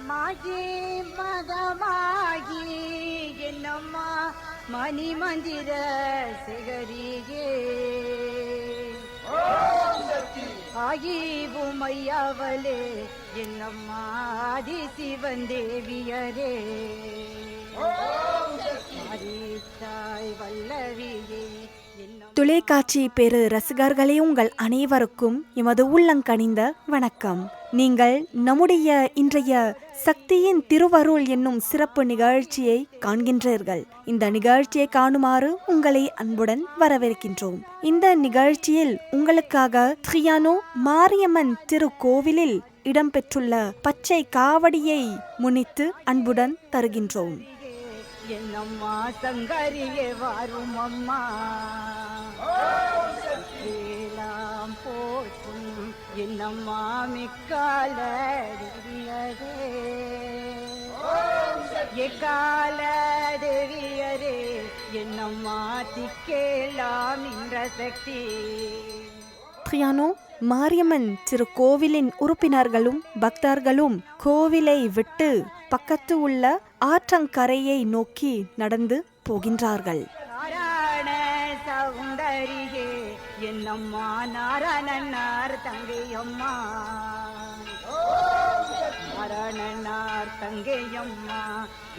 மாகி மதமாகி என்னம்மா மணி மந்திர சிகரியே ஆகி உமையாவலே என்னம்மா ஆதி சிவன் தேவியரே தாய் வல்லவியே. தொலைக்காட்சி பெரு ரசிகர்களே, உங்கள் அனைவருக்கும் எமது உள்ளங்கனிந்த வணக்கம். நீங்கள் நம்முடைய இன்றைய சக்தியின் திருவருள் என்னும் சிறப்பு நிகழ்ச்சியை காண்கின்றீர்கள். இந்த நிகழ்ச்சியை காணுமாறு உங்களை அன்புடன் வரவேற்கின்றோம். இந்த நிகழ்ச்சியில் உங்களுக்காக த்ரியானோ மாரியம்மன் திருக்கோவிலில் இடம்பெற்றுள்ள பச்சை காவடியை முன்னிட்டு அன்புடன் தருகின்றோம். என்னம்மா சங்கரியே வாரும் அம்மா எல்லாம் போற்றும் என்னம்மா மிக்கால தேவியரே எக்கால தேவியரே என்னம்மா திக்கேலாம் என்ற சக்தி. த்ரியானோ மாரியம்மன் திருக்கோவிலின் உறுப்பினர்களும் பக்தர்களும் கோவிலை விட்டு பக்கத்து உள்ள ஆற்றங்கரையை நோக்கி நடந்து போகின்றார்கள். நாராயண சௌந்தரியே என்னம்மா நாராயணனார் தங்கையம்மா நாராயணனார் தங்கையம்மா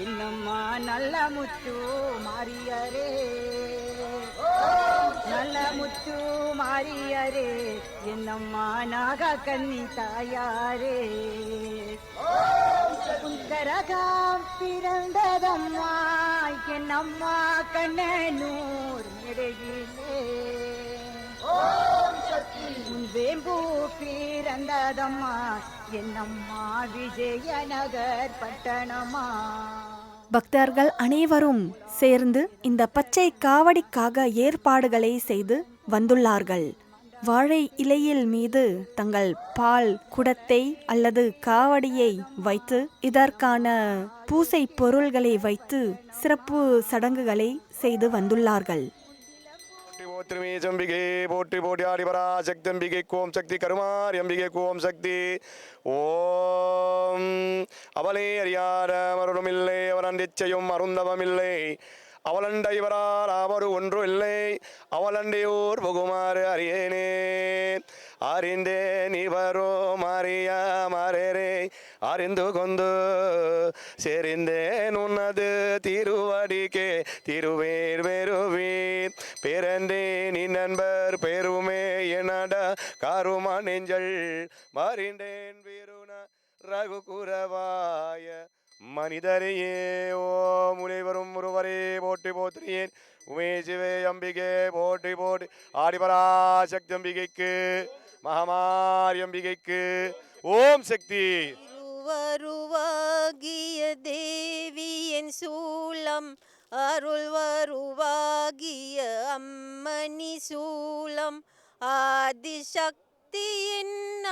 என்னம்மா நல்ல முத்து மாரியரே நல்ல முத்து மாரியரே என்னம்மா நாக கன்னி தாயாரே உங்கரகாம் பிறந்ததம்மா என்னம்மா கண்ணனூர் நெடுகிலே வேம்பு பிறந்ததம்மா என்னம்மா விஜயநகர் பட்டணமா. பக்தர்கள் அனைவரும் சேர்ந்து இந்த பச்சை காவடிக்காக ஏற்பாடுகளை செய்து வந்துள்ளார்கள். வாழை இலையில் மீது தங்கள் பால் குடத்தை அல்லது காவடியை வைத்து இதற்கான பூசை பொருள்களை வைத்து சிறப்பு சடங்குகளை செய்து வந்துள்ளார்கள். அம்பிகை போற்றி போட்டி ஆடிபரா சக்தி அம்பிகை கோம் சக்தி கருமாரி அம்பிகை கோம் சக்தி. ஓம் அவளே அறியார மருளுமில்லை அவர் அன்றிச்சையும் அருந்தவமில்லை அவளண்டை இவரார் அவர் ஒன்று இல்லை அவளண்டையோர் புகுமாறு அறியேனே அறிந்தேன் இவரோ மாறிய மாறேரே அறிந்து கொண்டு செறிந்தேன் உன்னது திருவடிக்கே திருவேர் வெறுவீர் பிறந்தேன் நண்பர் பெருமே என்னட காருமா நெஞ்சல் மறிந்தேன் வீருன ரகு குரவாய மனிதரையே. ஓ முனைவரும் ஒருவரே போற்றி போற்றியேன் உமேசிவே அம்பிகே போற்றி போற்றி ஆடிபரா சக்தி அம்பிகைக்கு மகமாரி அம்பிகைக்கு ஓம் சக்தி. வருவாகிய தேவியன் சூலம் அருள் வருவாகிய அம்மணி சூலம் ஆதிசக்தியின்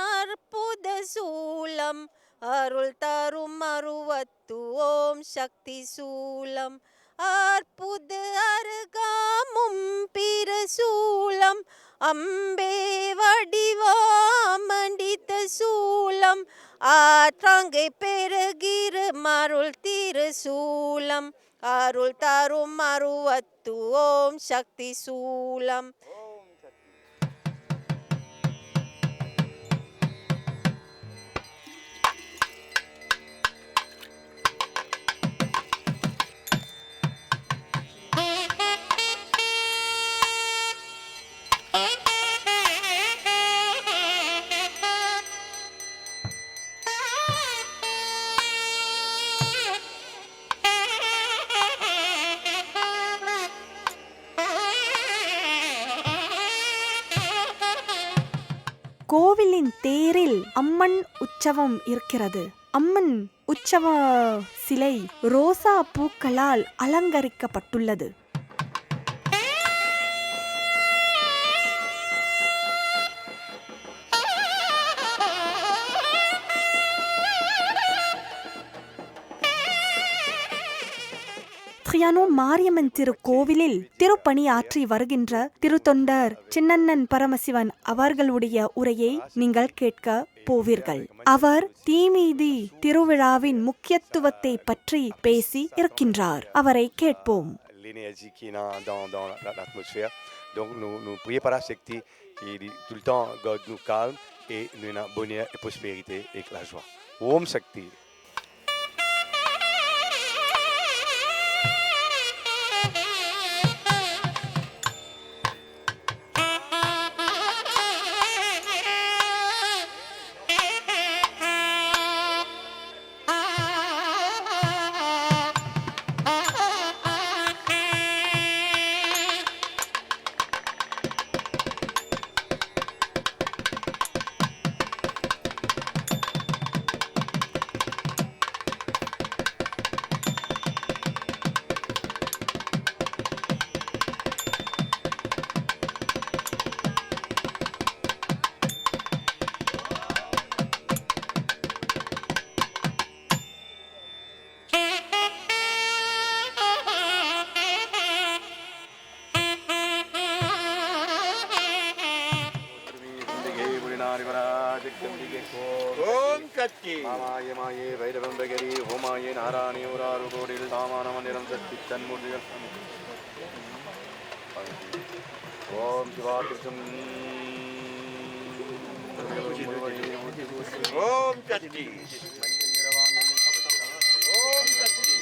அற்புத சூலம் அருள் தரும் அருவத்து ஓம் சக்தி சூலம் அற்புத அருகாமும் பிற சூலம் அம்பே வடிவாமண்டித்த சூலம் ஆற்றாங்கை பெருகிற மருள் திரு சூலம் அருள் தரும் அருவத்து ஓம் சக்தி சூலம். கோவிலின் தேரில் அம்மன் உற்சவம் இருக்கிறது. அம்மன் உற்சவ சிலை ரோசா பூக்களால் அலங்கரிக்கப்பட்டுள்ளது. சுயானோ மாரியம்மன் திருக்கோவிலில் திருப்பணி ஆற்றி வருகின்ற திருத்தொண்டர் சின்னண்ணன் பரமசிவன் அவர்களுடைய உரையை நீங்கள் கேட்க போவீர்கள். அவர் தீமிதி திருவிழாவின் முக்கியத்துவத்தை பற்றி பேசி இருக்கின்றார். அவரை கேட்போம். L'énergie qui est dans l'atmosphère. Donc nous prions par la Shakti qui tout le temps God nous calme et nous avons bonheur et prospérité et la joie. Om Shakti. ஓம் சக்தி மாமாய மாயே வைரவம் பகரி ஹோமாயே நாராயணி ஊராறு கோடில் தாமான மந்திரம் சக்தி தன்மூர்த்திகள் ஓம் சிவார்த்தம் ஓம் சக்தி ஓம் சக்தி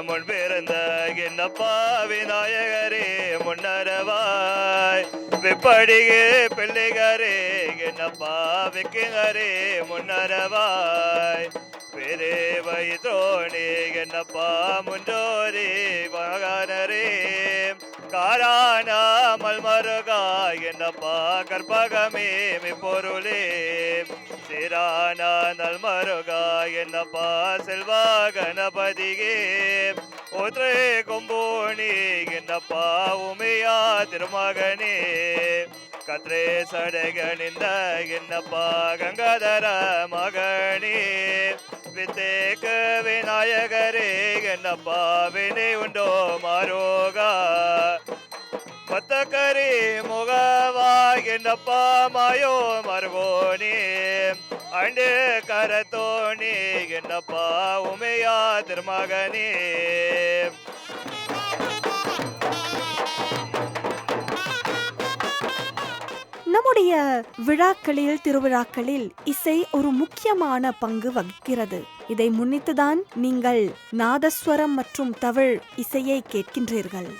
முன்பிருந்த என்னப்பா விநாயகரே முன்னரவாய் விப்படிகே பிள்ளைகரே என்னப்பா விக்கிங்கரே முன்னரவாய் பெரே வைத்தோனே என்னப்பா முன்றோரே மகானரே காரானா மல்மருகா என்னப்பா கற்பகமே பொருளே சிரானா நல்மருகா என்னப்பா செல்வா கணபதிகே ஒற்றை கொம்போணி என்னப்பா உமையா திருமகனே கத்ரே சடகணிந்த என்னப்பா கங்காதர மகனே வித்தேக்க விநாயகரே என்னப்பா வினை உண்டோ மாரோகா பத்தக்கரி முகவா என்னப்பா மாயோ மருகோனே அண்டு கரத்தோனே என்னப்பா உமையா திருமகனே நம்முடைய விழாக்களில் திருவிழாக்களில் இசை ஒரு முக்கியமான பங்கு வகிக்கிறது. இதை முன்னிட்டுதான் நீங்கள் நாதஸ்வரம் மற்றும் தவிழ் இசையை கேட்கின்றீர்கள்.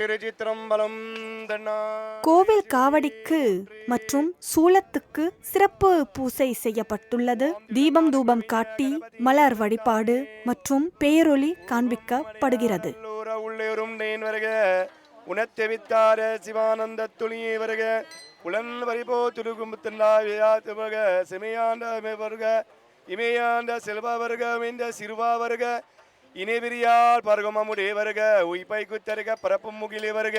திருச்சித்திரம்பலம் தன்னா. கோவில் காவடிக்கு மற்றும் சூலத்துக்கு சிறப்பு பூசை செய்யப்பட்டுள்ளது. தீபம் தூபம் காட்டி மலர் வழிபாடு மற்றும் பேரொளி காண்பிக்கப்படுகிறது. உள்ளேரும் நேன் வருக உணத்தெவித்தார சிவானந்த துளியே வருக குளன் வரிபோ துருகும்புத்தன்னாக சிமையாண்ட வருக இமையாண்ட செல்வா வருக இந்த சிறுவா வருக இணைவிரியால் பருகமுடே வருக உய்பை குத்தருக பரப்பும் முகிலே வருக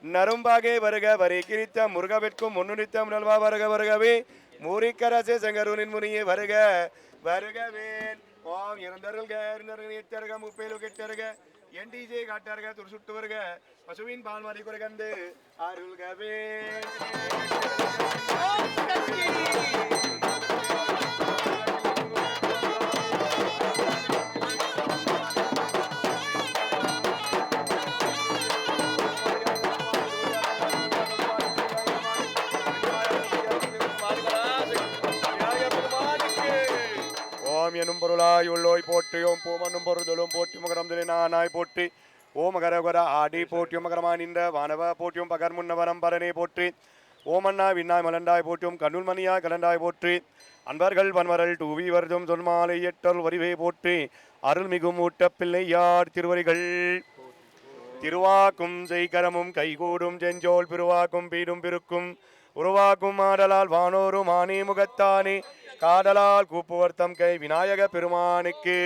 நரும்பாகே வருக வரை கிரித்த முருகவிற்கும் முன்னுரித்தம் நல்வா வருக வருகவே மூரிக்கரசே சங்கருனின் முனியே வருக வருகவேன் ஓம் இறந்தருள்க இருந்தருக முப்பேலு கெட்டருக என்டிஜே காட்டாருக துருசுட்டு வருக பசுவின் பால் மாறி குறைகந்து அருள்கவே. எனும் பொருளாய் உள்ளோய் போற்றியோம் பூமனும் பொருளும் போற்றி மகரம் நானாய் போற்றி ஓம் மகரகர ஆடி போற்றியும் மகரமா நின்ற வானவ போற்றியும் பகர் முன்னவரம் பரனே போற்றி ஓமண்ணா விண்ணாய் மலண்டாய் போற்றியும் கண்ணுள் மணியாய் கலண்டாய் போற்றி அன்பர்கள் பன்வரல் டூவி வருதும் தொன்மாலை எட்டல் வரிவே போற்றி அருள்மிகும் ஊட்ட பிள்ளையார் திருவரிகள் திருவாக்கும் செய்கரமும் கைகூடும் செஞ்சோல் பிருவாக்கும் பீடும் பிருக்கும் உருவாக்கும் ஆடலால் வானோரும் ஆனே முகத்தானே காதலால் கூப்புவர்த்தம் கை விநாயக பெருமானுக்கு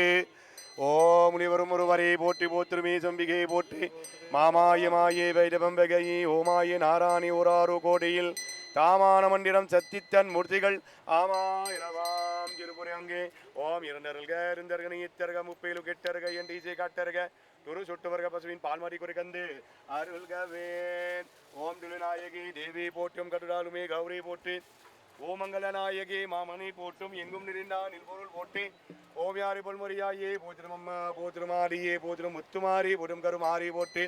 ஓம் முனிவரும் ஒருவரே போற்றி போற்றுமே சம்பிகை போற்றி மாமாயே வைடபம்பகையே ஓமாயே நாராணி ஓராறு கோடியில் தாமான மண்டிரம் சத்தித்தன் மூர்த்திகள் ஆமாயிரவாம் திருப்புரை அங்கே ஓம் இரண்டருள்க இருந்தர்கனி இத்தர்க முப்பேலு கெட்டருக என் இசை காட்டருக துரு சுட்டுவர்க பசுவின் பால்மாடி குறைகந்து அருள்கவேன் ஓம் திருநாயகி தேவி போற்றும் கடுடாலுமே கௌரி போற்றி ஓமங்கல நாயகி மாமணி போட்டும் எங்கும் நிறைந்தான் நில்பொருள் போட்டி ஓம் யாரி பொன்முறையாயே போத்திரும் அம்மா போத்திருமாரியே போத்திரும் முத்துமாரி போடும் கருமாரி போட்டி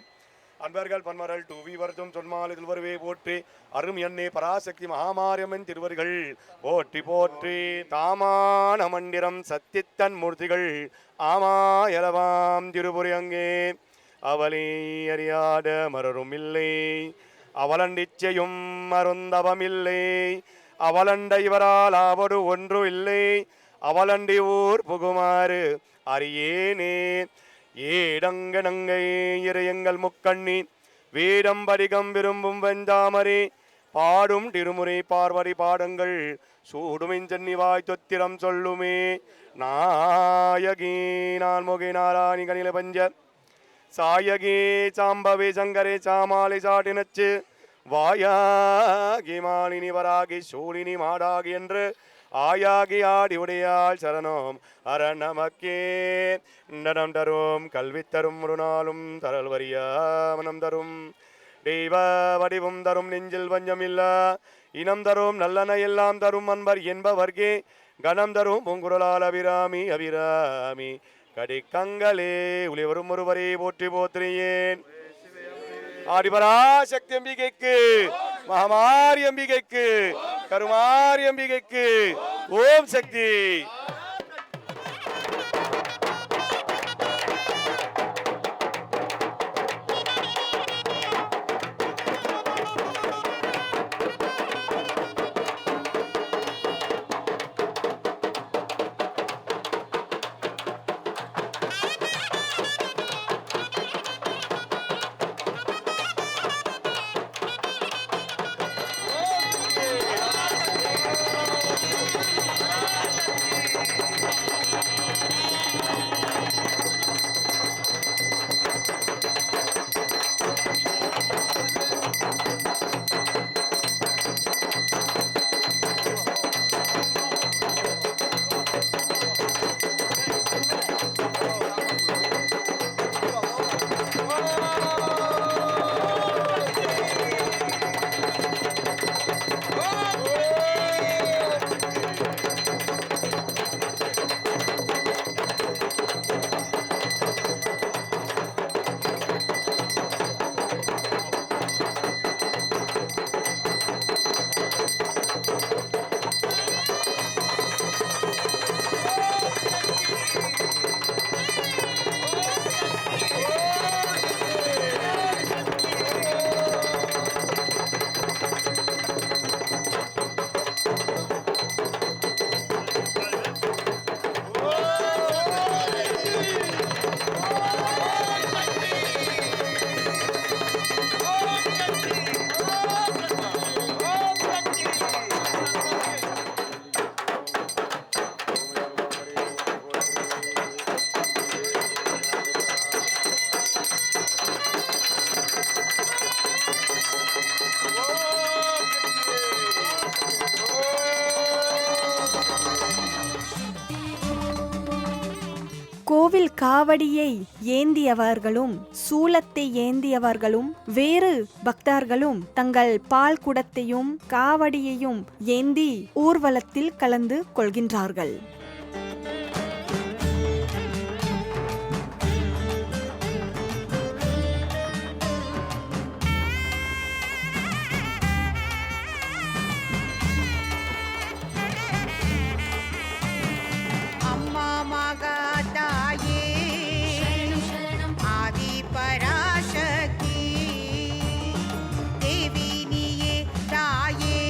அன்பர்கள் பன்மரல் டூவி வருதும் சொன்மாலை திருவருவே போற்றி அரும் எண்ணே பராசக்தி மகாமாரியம்மன் திருவர்கள் போற்றி போற்றி தாமான மண்டிரம் சத்தித்தன் மூர்த்திகள் ஆமா எலவாம் திருபுரி அங்கே அவளே அறியாத மரரும் இல்லை அவலண்டிச்சையும் மருந்தவமில்லை அவலண்ட இவரால் ஆவடு ஒன்று இல்லை அவலண்டி ஊர் புகுமாறு அறியேனே ஏடங்க நங்கை இறையங்கள் முக்கண்ணி வேடம் படிகம் விரும்பும் வெந்தாமரே பாடும் திருமுறை பார்வதி பாடங்கள் சூடுமின் சென்னிவாய் தொத்திரம் சொல்லுமே நாயகி நான்முகி நாராயணி கனில பஞ்ச சாயகி சாம்பவே சங்கரே சாமாலை சாட்டினச்சு வாயாகி மாலினி வராகி சூழினி மாடாகி என்று ஆயாகி ஆடி உடையாள் சரணம் அர நமக்கே நடம் தரும் கல்வி தரும் ஒரு நாளும் தரல் வரியாமனம் தரும் தெய்வ வடிவும் தரும் நெஞ்சில் வஞ்சமில்லா இனம் தரும் நல்லன எல்லாம் தரும் அன்பர் என்பவர்கே கணம் தரும் பூங்குரலால் அபிராமி அபிராமி கடிக்கங்களே உளிவரும் ஒருவரே போற்றி போற்றியேன் ஆதிபராசக்தி அம்பிகைக்கு மகமாரி அம்பிகைக்கு கருமாரி அம்பிகைக்கு ஓம் சக்தி. காவடியை ஏந்தியவர்களும் சூலத்தை ஏந்தியவர்களும் வேறு பக்தர்களும் தங்கள் பால் குடத்தையும் காவடியையும் ஏந்தி ஊர்வலத்தில் கலந்து கொள்கின்றார்கள். அம்மா மகதாயே ஆதி பராசக்தி தேவி நீயே தாயே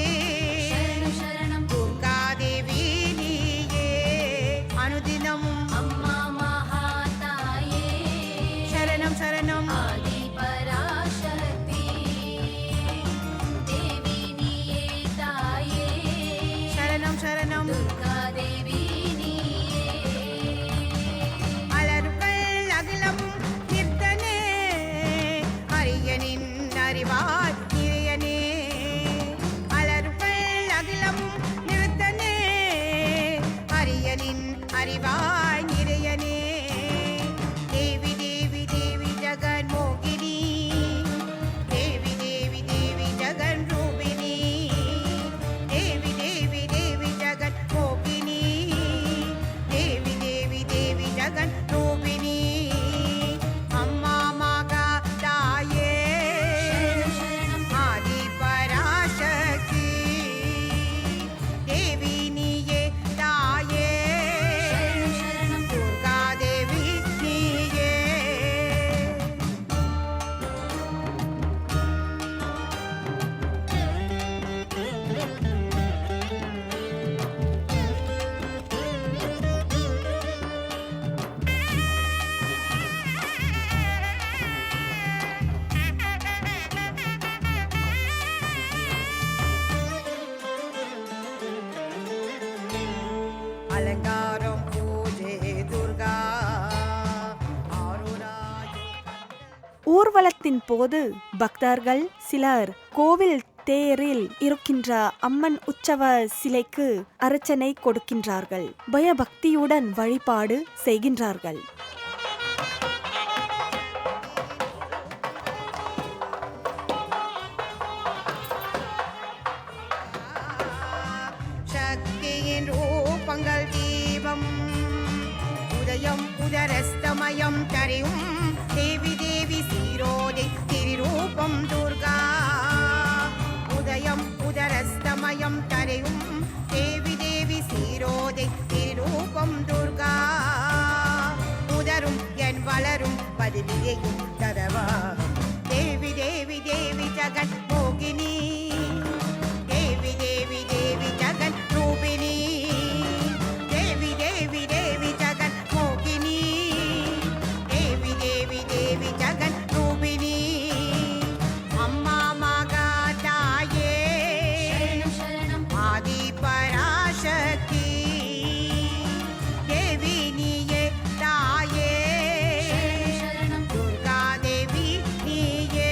துர்கா தேவி நீயே அனுதினமும் அம்மா மகாதாயே சரணம் சரணம் ஆதி பராசக்தி தேவி நீயே தாயே சரணம் சரணம் துர்கா தேவி நீயே அலர்கள் அகிலமும் நிர்த்தனே அரியனின் அறிவார் இறையனே அலர்கள் அகிலமும் நிறுத்தனே அரியனின் அறிவாய் இறையனே தேவி தேவி தேவி ஜெகன் மோகினி தேவி தேவி தேவி ஜெகன் ரூபிணி தேவி தேவி தேவி ஜெகன் மோகினி தேவி தேவி தேவி ஜெகன் ரூபிணி அம்மா மகா தாயே ஆதி பராசக்தி தேவி நீயே தாயே துர்கா தேவி நீயே அலங்காரம் பூஜை துர்கா ஆருராய் ஊர்வலத்தின் போது பக்தர்கள் சிலர் கோவில் தேரில் இருக்கின்ற அம்மன் உற்சவ சிலைக்கு அர்ச்சனை கொடுக்கின்றார்கள். பயபக்தியுடன் வழிபாடு செய்கின்றார்கள். சக்தியின் ரூபங்கள் தீபம் உதயம் உதரஸ்தமயம் தரையும் தேவி தேவி சீரோதை திருரூபம் துர்கா உதயம் உதரஸ்தமயம் தரையும் தேவி தேவி சீரோதை திருரூபம் துர்கா உதரும் என் வளரும் பதிலியையும் தரவா தேவி தேவி தேவி ஜெகன் மோகினி தேவி தேவி தேவி ஜெகன் ரூபிணி தேவி தேவி தேவி ஜெகன் மோகினி தேவி தேவி தேவி ஜெகன் ரூபிணி அம்மா மகா தாயே சரணம் ஆதி பராசக்தி தேவி நீயே தாயே சரணம் துர்கா தேவி நீயே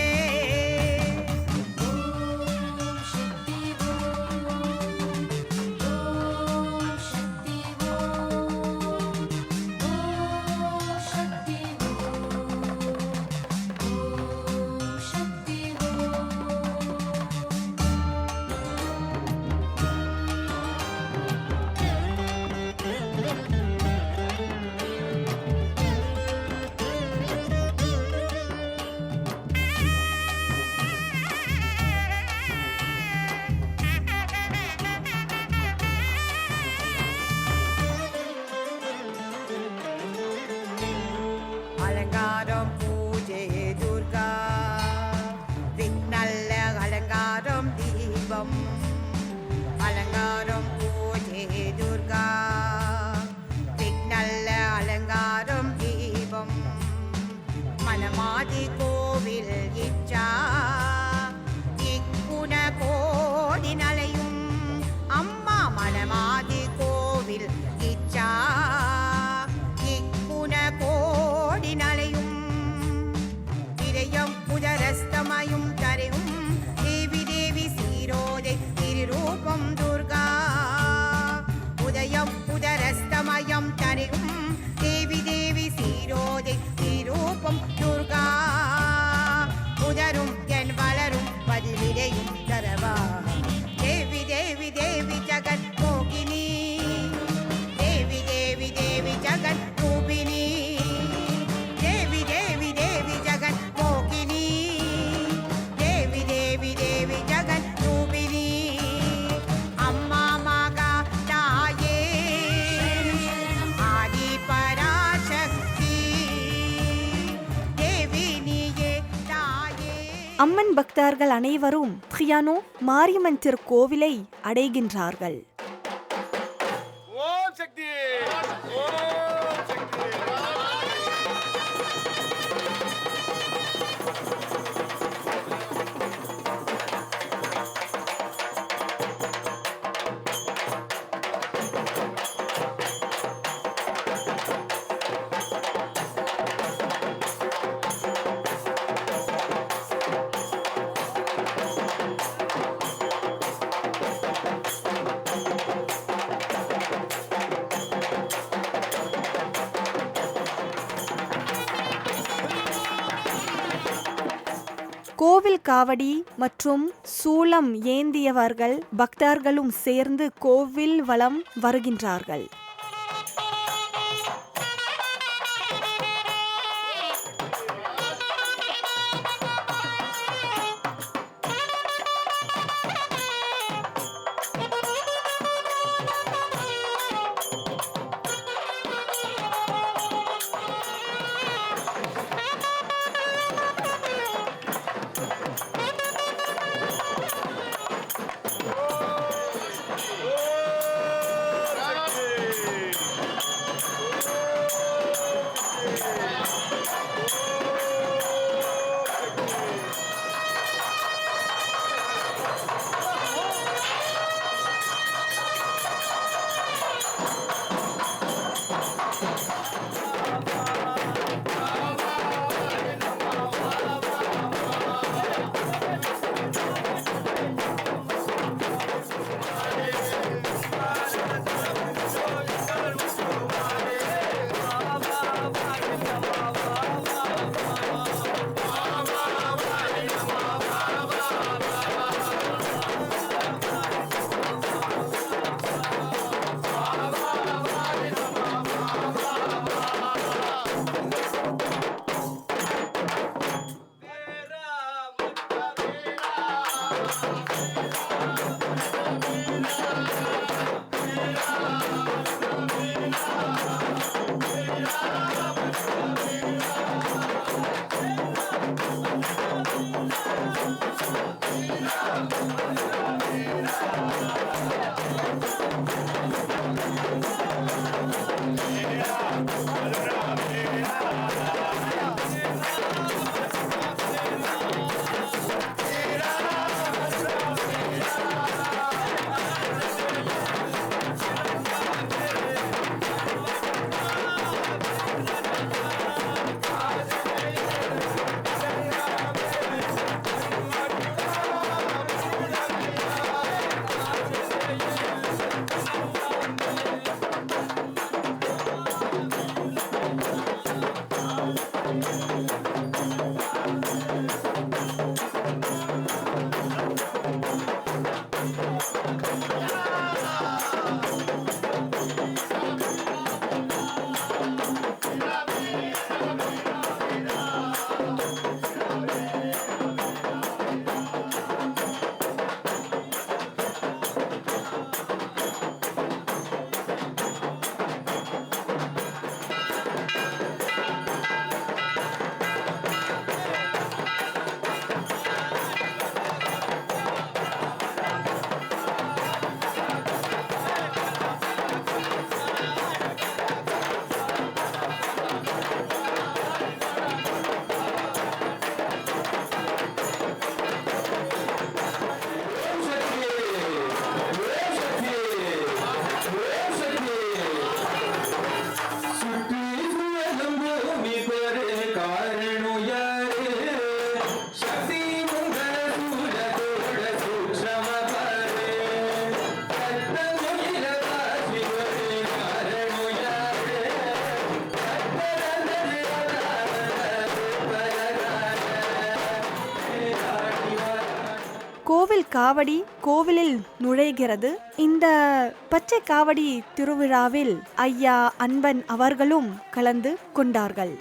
ஓம் சக்தி ஓம் சக்தி ஓம் சக்தி ஓம் சக்தி அலங்காரம் பூஜை துர்கா விண்ணல்ல அலங்காரம் தீபம் அலங்காரம் பூஜை துர்கா விண்ணல்ல அலங்காரம் தீபம் மனமாதி கோவில் இச்சா இக்குண கோடி நலையும் அம்மா மனமாதி கோவில் இச்சா இக்குண கோடி நலையும் இதயம் உதரஸ்தமயும் தரையும் தேவி தேவி சீரோதை திருரூபம் துர்கா உதயம் உதரஸ்தமயம் தரையும் தேவி தேவி சீரோ அம்மன் பக்தர்கள் அனைவரும் பிரியானோ மாரியம்மன் திருக்கோவிலை அடைகின்றார்கள். ஓம் சக்தி ஓம் சக்தி. கோவில் காவடி மற்றும் சூலம் ஏந்தியவர்கள் பக்தர்களும் சேர்ந்து கோவில் வலம் வருகின்றார்கள். கோவில் காவடி கோவிலில் நுழைகிறது. இந்த பச்சை காவடி திருவிழாவில் ஐயா அன்பன் அவர்களும் கலந்து கொண்டார்கள்.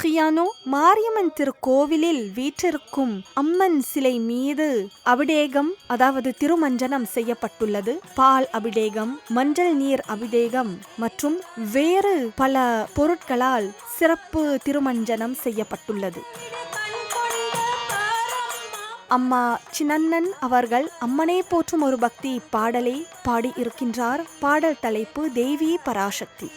சோஃபியானோ மாரியம்மன் திருக்கோவிலில் வீற்றிருக்கும் அம்மன் சிலை மீது அபிடேகம் அதாவது திருமஞ்சனம் செய்யப்பட்டுள்ளது. பால் அபிடேகம், மஞ்சள் நீர் அபிடேகம் மற்றும் வேறு பல பொருட்களால் சிறப்பு திருமஞ்சனம் செய்யப்பட்டுள்ளது. அம்மா சின்னண்ணன் அவர்கள் அம்மனை போற்றும் ஒரு பக்தி பாடலை பாடி இருக்கின்றார். பாடல் தலைப்பு தேவி பராசக்தி.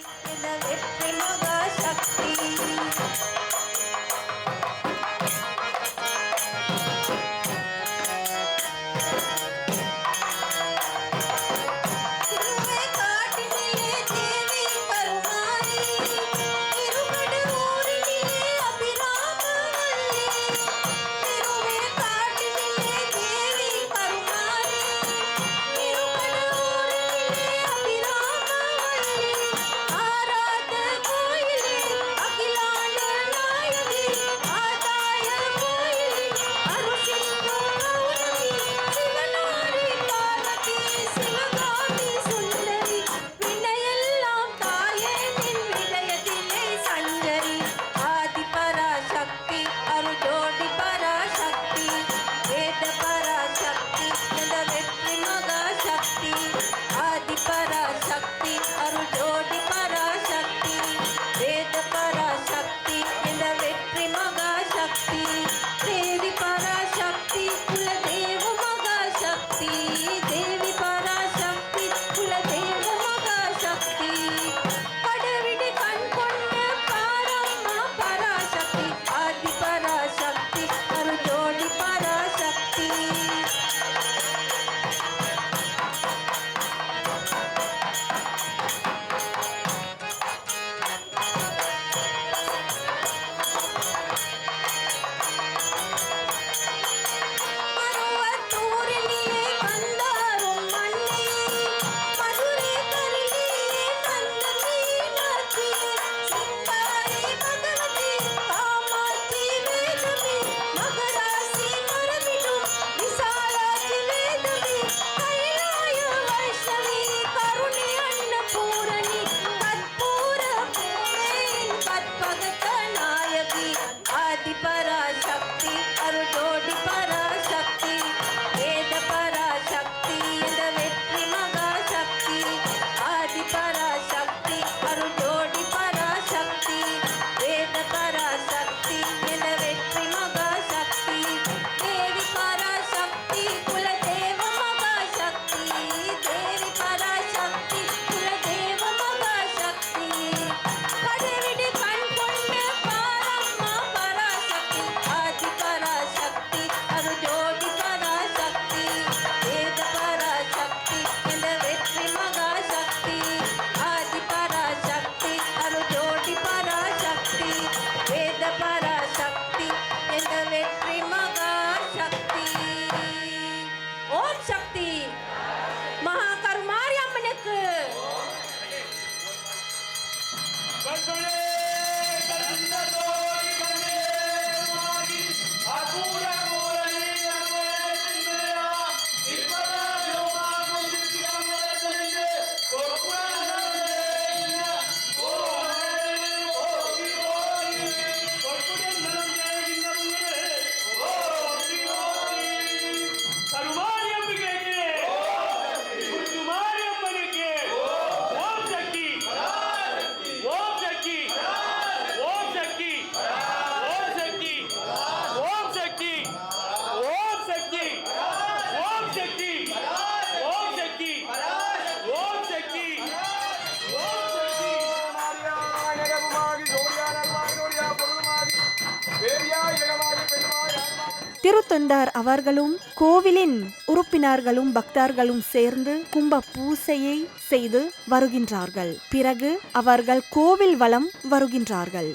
திருத்தொண்டர் அவர்களும் கோவிலின் உறுப்பினர்களும் பக்தர்களும் சேர்ந்து கும்ப பூசையை செய்து வருகின்றார்கள். பிறகு அவர்கள் கோவில் வலம் வருகின்றார்கள்.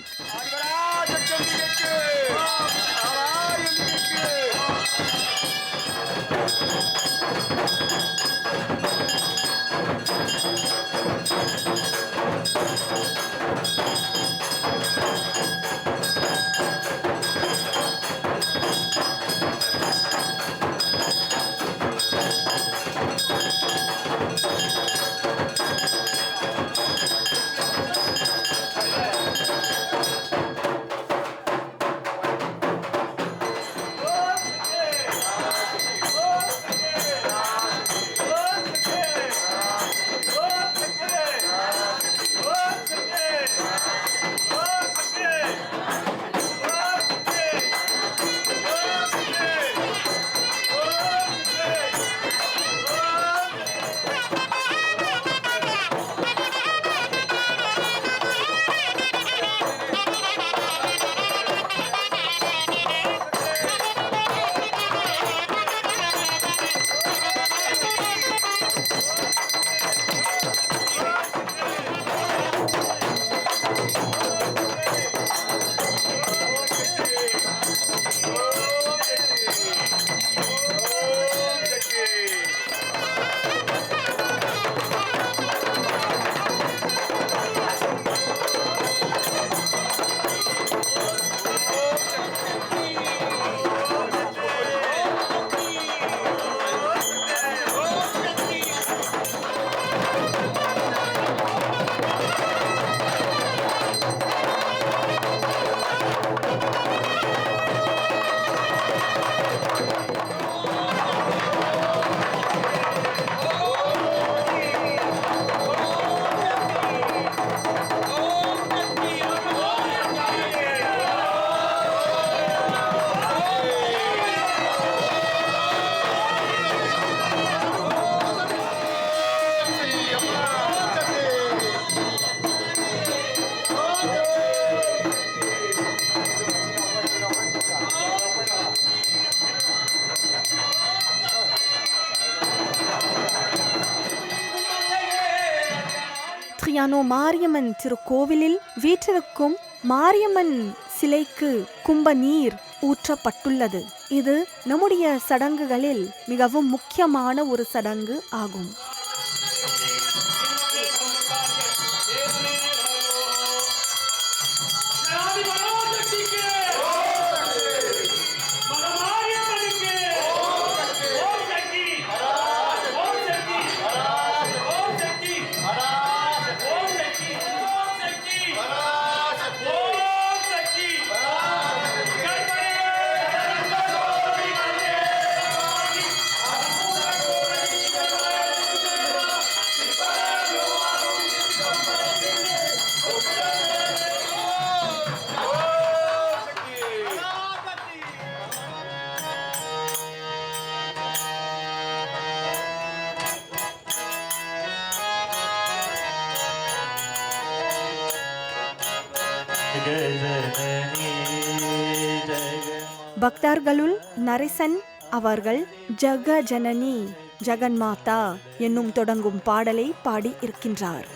மோரியானோ மாரியம்மன் திருக்கோவிலில் வீற்றிருக்கும் மாரியம்மன் சிலைக்கு கும்ப நீர் ஊற்றப்பட்டுள்ளது. இது நம்முடைய சடங்குகளில் மிகவும் முக்கியமான ஒரு சடங்கு ஆகும். பக்தர்களுள் நரசன் அவர்கள் ஜக ஜனனி ஜெகன்மாதா என்னும் தொடங்கும் பாடலை பாடி இருக்கின்றார்.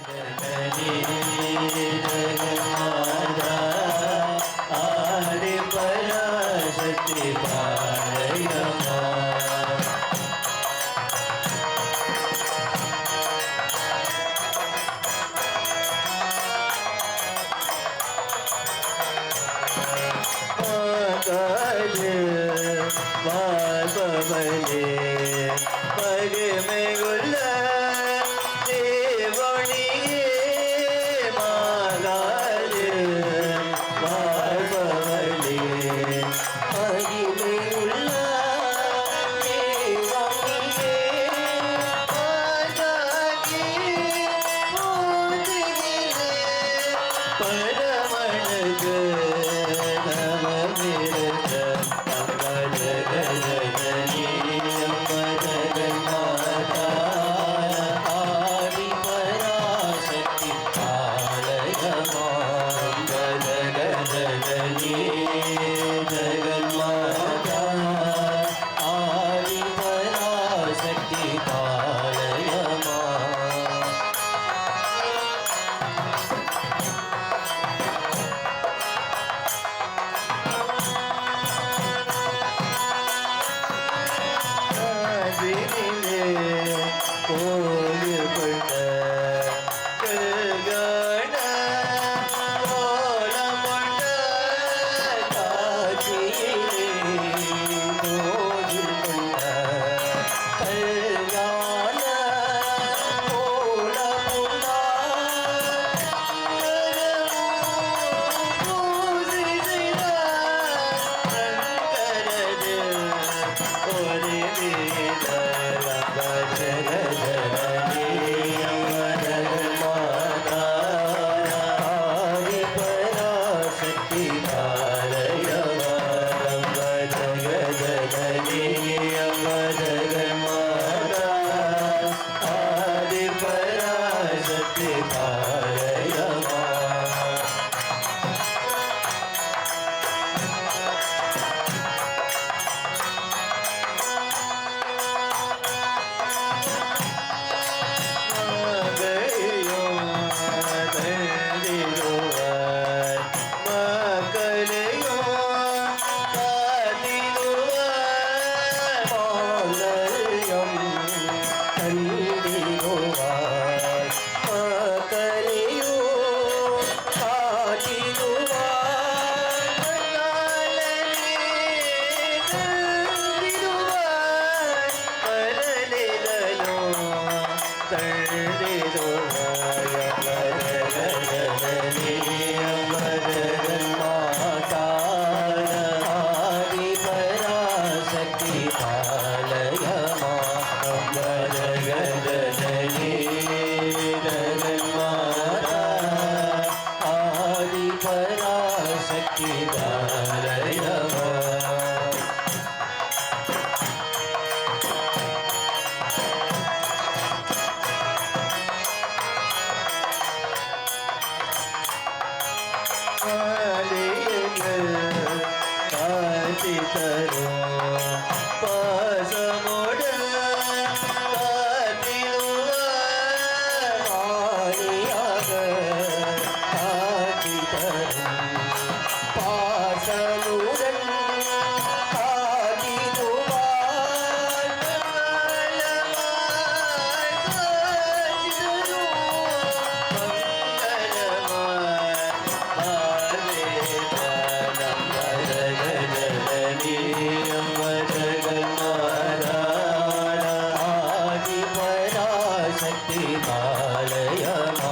பராசக்தி பாலயமா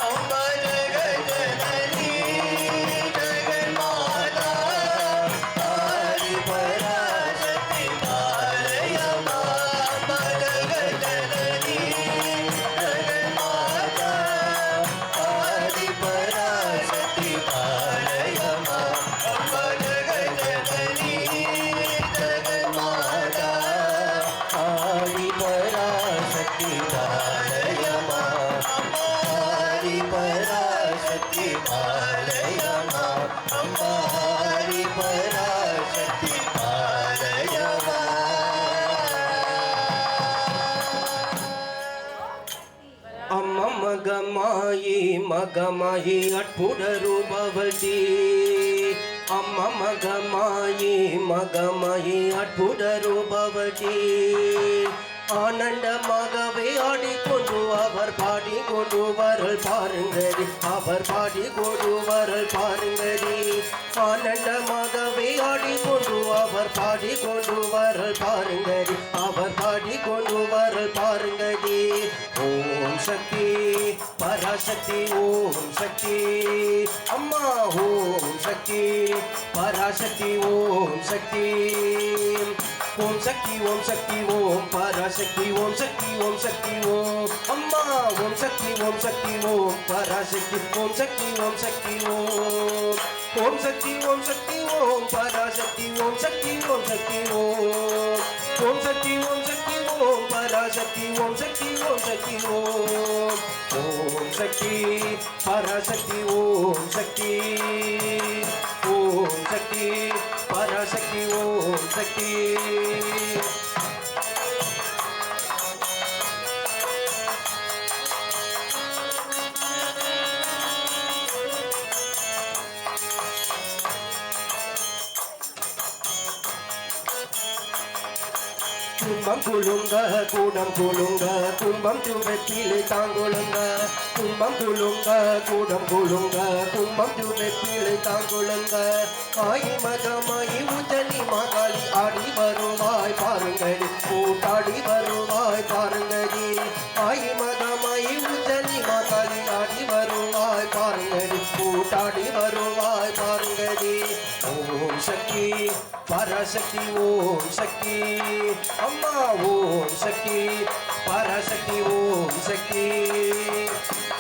அம்மா ஜெகஜனனி ஜெகன்மாதா ஆதி பராசக்தி பாலயமா அம்மா ஜெகஜனனி ஜெகன்மாதா ஆதி பராசக்தி பாலயமா அம்மா ஜெகஜனனி ஜெகன்மாதா ஆதி பராசக்தி பாலயமா ஆதி பராசக்தி பாலயமா அம்மா ஆதி பராசக்தி பாலயமா அம்மா மகமாயி மகமாயி அற்புத ரூபவதி அம்மா மகமாயி மகமாயி அற்புத ரூபவதி ஆனந்தமாகவே ஆடிக்கொண்டு அவர் பாடிக்கொண்டு வரல் பாருங்கடி அவர் பாடிக்கொண்டு வரல் பாருங்கடி ஆனந்தமாகவே ஆடிக்கொண்டு அவர் பாடிக்கொண்டு வரல் பாருங்கடி அவர் பாடிக்கொண்டு வரல் பாருங்கடி ஓம் சக்தி பராசக்தி ஓம் சக்தி அம்மா ஓம் சக்தி பராசக்தி ஓம் சக்தி ஓம் சக்தி ஓம் சக்தி ஓம் பராசக்தி ஓம் சக்தி ஓம் சக்தி ஓம் அம்மா ஓம் சக்தி ஓம் சக்தி ஓம் பராசக்தி ஓம் சக்தி ஓம் சக்தி ஓம் ஓம் சக்தி ஓம் சக்தி ஓம் பராசக்தி ஓம் சக்தி ஓம் சக்தி ஓம் ஓம் சக்தி ஓம் சக்தி ஓம் பராசக்தி ஓம் சக்தி ஓம் சக்தி ஓம் ஓம் சக்தி பராசக்தி ஓம் சக்தி ஓம் சக்தி பராசக்தி ஓம் சக்தி கும்பம் குலுங்க கூடம் குலுங்க கும்பம் வெற்றிலை தாங்குலுங்க கும்பம் குலுங்க கூடம் குலுங்க கும்பம் வெற்றிலை தாங்குலுங்க ஆயி மகமாயி உஜனி மகாளி ஆடி வருவாய் பாருங்கடி கூட்டாடி வருவாய் பாருங்கடி ஆயி மகமாயி உஜனி மகாளி ஆடி வருவாய் பாருங்கடி கூட்டாடி வருவாய் பாருங்கடி ஓம் சக்தி பராசக்தி ஓம் சக்தி அம்மா ஓம் சக்தி பராசக்தி ஓம் சக்தி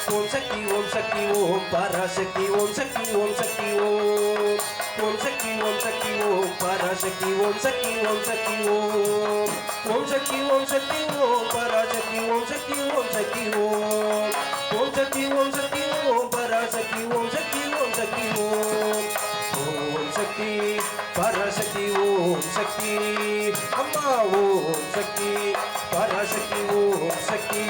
ஓம் சக்தி ஓம் சக்தி ஓம் பராசக்தி ஓம் சக்தி ஓம் சக்தி ஓம் ஓம் சக்தி ஓம் சக்தி ஓம் பராசக்தி ஓம் சக்தி ஓம் சக்தி ஓம் ஓம் சக்தி ஓம் சக்தி ஓம் பராசக்தி ஓம் சக்தி ஓம் சக்தி ஓம் ஓம் சக்தி ஓம் சக்தி ஓம் பராசக்தி ஓம் சக்தி ஓம் சக்தி ஓம் ஓம் சக்தி பராசக்தி ஓம் சக்தி அம்மா ஓம் சக்தி பராசக்தி ஓம் சக்தி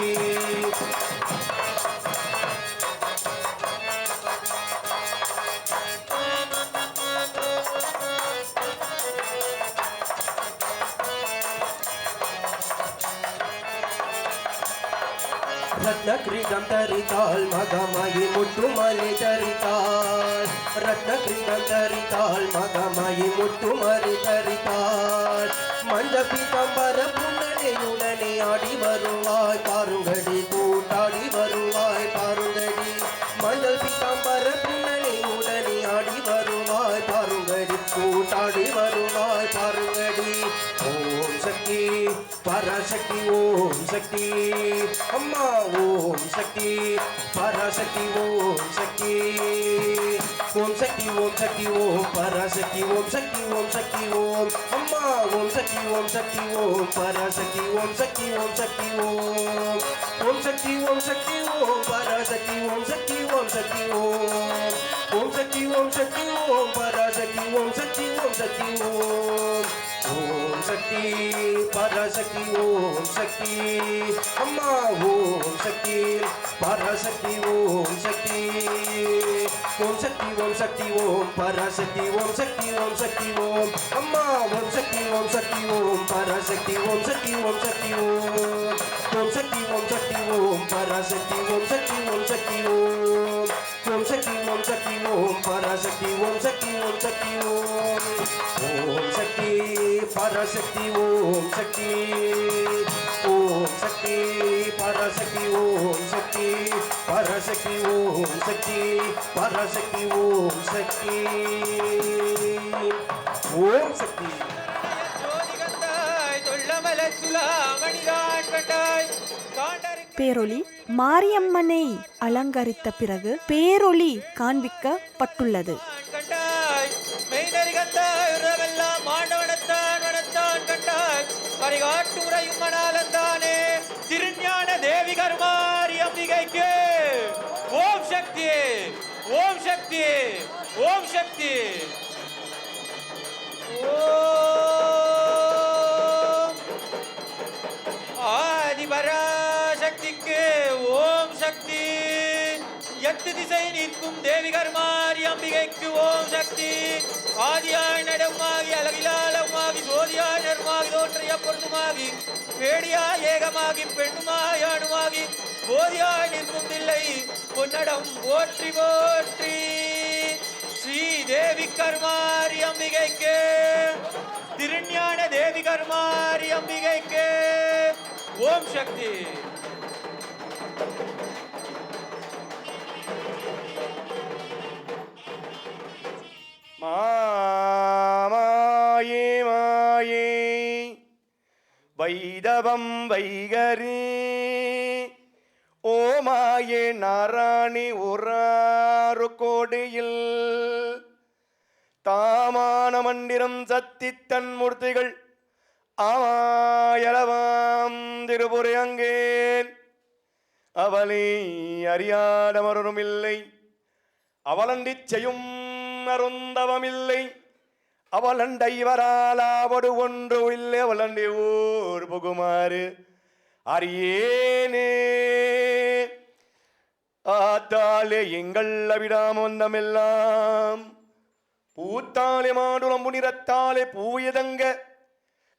ரத்ன கிரீடம் தரித்தாள் மகமாயி முத்துமலை தரித்தாள் ரத்ன கிரீடம் தரித்தாள் மகமாயி முத்துமலை தரித்தாள் மஞ்ச பீதாம்பர புன்னகையுடனே ஆடி வருவாய் பாருங்கடி கூட்டாடி வருவாய் பாருங்கடி மஞ்சள் பீதாம்பர புன்னகையுடனே ஆடி வருவாய் பாருங்கடி கூட்டாடி வருவாய் பாருங்கடி ஓம் சக்தி பராசக்தி ஓம் சக்தி அம்மா ஓம் சக்தி பராசக்தி ஓம் சக்தி ஓம் சக்தி ஓம் சக்தி ஓம் பராசக்தி ஓம் சக்தி ஓம் சக்தி ஓம் அம்மா ஓம் சக்தி ஓம் சக்தி ஓம் பராசக்தி ஓம் சக்தி ஓம் சக்தி ஓம் ஓம் சக்தி ஓம் சக்தி ஓம் பராசக்தி ஓம் சக்தி ஓம் சக்தி ஓம் ஓம் சக்தி ஓம் சக்தி ஓம் பராசக்தி ஓம் சக்தி ஓம் சக்தி ஓம் ஓம் சக்தி பராசக்தி ஓம் சக்தி அம்மா ஓம் சக்தி பராசக்தி ஓம் சக்தி ஓம் சக்தி ஓம் சக்தி ஓம் பராசக்தி ஓம் சக்தி ஓம் சக்தி ஓம் அம்மா ஓம் சக்தி ஓம் சக்தி ஓம் பராசக்தி ஓம் சக்தி ஓம் சக்தி ஓம் ஓம் சக்தி ஓம் சக்தி ஓம் பராசக்தி ஓம் சக்தி ஓம் சக்தி ஓம் ஓம் சக்தி ஓம் சக்தி ஓம் பராசக்தி ஓம் சக்தி ஓம் சக்தி ஓம் ஓம் சக்தி பராசக்தி ஓம் சக்தி ஓம் சக்தி பராசக்தி ஓம் சக்தி பராசக்தி ஓம் சக்தி பராசக்தி ஓம் சக்தி ஓம் சக்தி. பேரொளி மாரியம்மனை அலங்கரித்த பிறகு பேரொளி காண்பிக்கப்பட்டுள்ளது. திருஞான தேவி கருமாரி அம்பிகைக்கு ஓம் சக்தி ஓம் சக்தி ஓம் சக்தி ஓம் ஆதிபராசக்திக்கு ஓம் சக்தி. எட்டு திசை நிற்கும் தேவி கருமாரி அம்பிகைக்கு ஓம் சக்தி. ஆதியாய் நடமாகி அழகிலாளமாகி சோதியாய் நர்மாகி தோன்றிய பொருந்துமாகி பேடியாய் ஏகமாகி பெண்ணுமாய் ஆணுமாகி போதியாய் நிற்கும் தில்லை பொன்னடம் போற்றி போற்றி. ஸ்ரீ தேவி கருமாரி அம்பிகைக்கு திருஞான தேவி கருமாரி அம்பிகைக்கு ஓம் சக்தி. மாயே மாயே வைதவம் வைகரி ஓமாயே நாராணி உராறு கோடியில் தாமான மண்டிரம் சத்தி தன்மூர்த்திகள் ஆமாயளவாம் திருபுரையங்கேன் அவளை அறியாதவரும் இல்லை அவளண்டிச் செய்யும் அருந்தவமில்லை அவளண்டை வராலாவடு ஒன்று இல்லை அவளண்டை ஊர் புகுமாறு அறியேனே ஆத்தாலே எங்கள் அவிடாம வந்தமெல்லாம் பூத்தாலே மாடுளம் புனிரத்தாலே பூயதங்க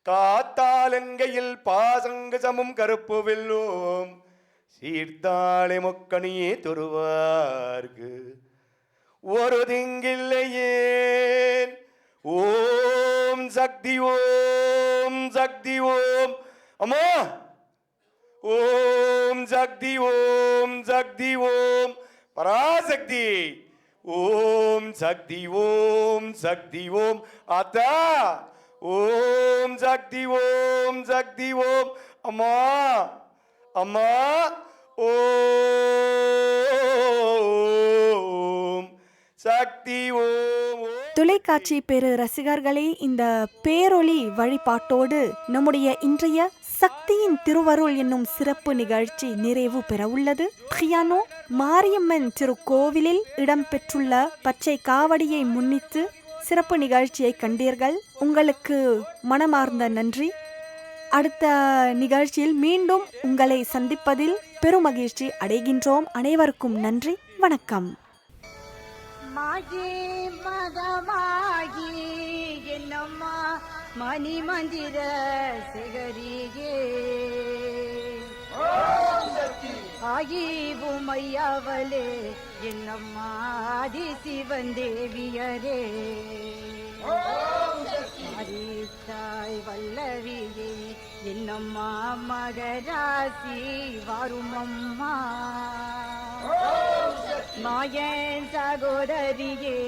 காத்தாலெங்கையில் பாசங்க சமும் கருப்பு வெல்லோம் சீர்த்தாலே மொக்கணியே தொருவார்க்கு ஒரு திங்கில்லையேன். ஓம் சக்தி ஓம் சக்தி ஓம் அம்மா ஓம் சக்தி ஓம் சக்தி ஓம் பராசக்தி ஓம் சக்தி ஓம் சக்தி ஓம் அத்தா ஓம் சக்தி ஓம் சக்தி ஓம் அம்மா அம்மா ஓம் சக்தி ஓம். தொலைக்காட்சி பெரு ரசிகர்களே, இந்த பேரொளி வழிபாட்டோடு நம்முடைய இன்றைய சக்தியின் திருவருள் என்னும் சிறப்பு நிகழ்ச்சி நிறைவு பெற உள்ளது. பியானோ மாரியம்மன் திருக்கோவிலில் இடம்பெற்றுள்ள பச்சை காவடியை முன்னிட்டு சிறப்பு நிகழ்ச்சியை கண்டீர்கள். உங்களுக்கு மனமார்ந்த நன்றி. அடுத்த நிகழ்ச்சியில் மீண்டும் உங்களை சந்திப்பதில் பெருமகிழ்ச்சி அடைகின்றோம். அனைவருக்கும் நன்றி, வணக்கம். மாயே மதமாகி என்னம்மா மணி மந்திர சிகரியே ஆகி உமையாவலே என்னம்மா ஆதி சிவன் தேவியரே தாய் வல்லவியே என்னம்மா மகராசி வரும் அம்மா மாயன் சகோதரியே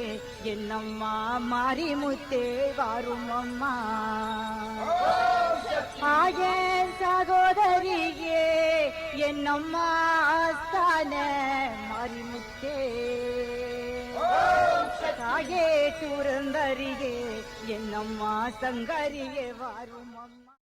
என்னம்மா மாரிமுத்தே வரும் அம்மா மாயன் சகோதரியே என்னம்மா ஆஸ்தான மாரிமுத்தே தாயே துரந்தரியே என்னம்மா சங்கரியே வரும் அம்மா.